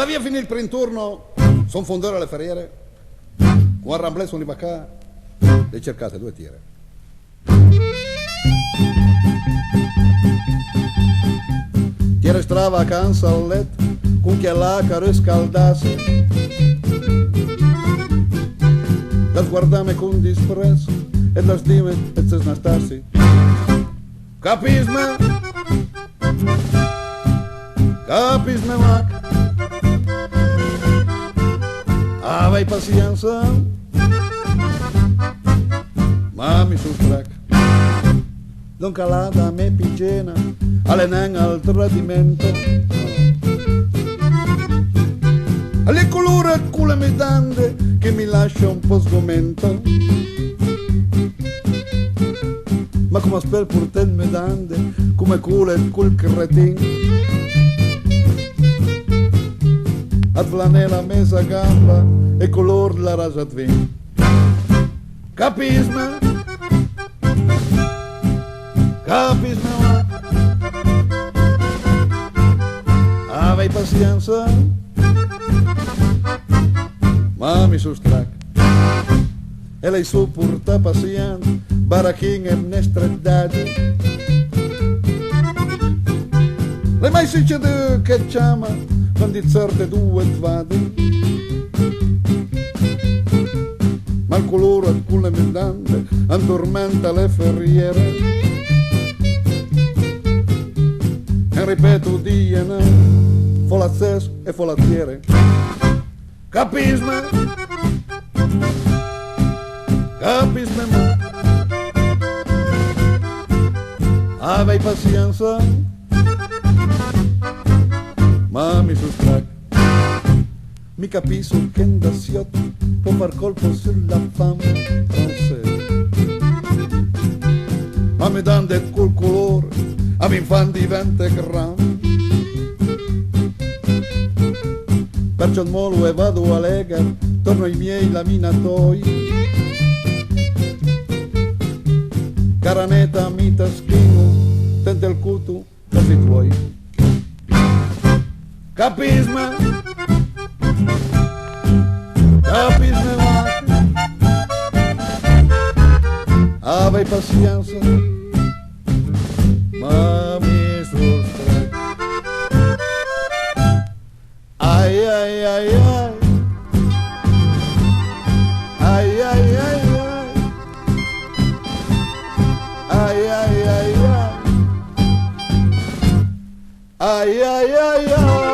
la via finì il printurno, son fondore alle ferriere, con Ramblè sono di Bacà, le cercate due tire. Tire strava cansa al letto, con chi là che riscaldasse, da sguardame con disprezzo e da stime e se snastarsi. Capisme? Capisme, Mac? Avei pazienza? Ma mi sustrac. Non calata a me pigena, alle nan al tradimento. Alle colore e cule medande che mi lascia un po' sgomento. Ma come spel purtel medande, come cule e cul cretin. Ad flanella mesa gamba e color la rasat vin. Capisme? Capisme? Avei pazienza? Ma mi sustrac. E lei supporta pazienza, barachin e mnestreddati. Le mai succede che chiama, quando di certe due svadi. Ma il colore al culo medante addormenta le ferriere. E ripeto diena, folazzes e folazziere. Capisme? Capisme ma? Avei pazienza? Ma mi sustrac. Mi capisco che un daziotto può far colpo sulla fame francese. Ma mi dante col colore, a mi fan di 20 grammi. Perciò molo e vado a lega, torno ai miei laminatoi. Caraneta mi taschino, tente il cuto, casi tuoi. Capisme? Capisme ma? Avei pazienza? Ma mi sostrai. Ai ai ai ai. Ai ai ai ai. Ai ai ai ai. Ai ai ai ai.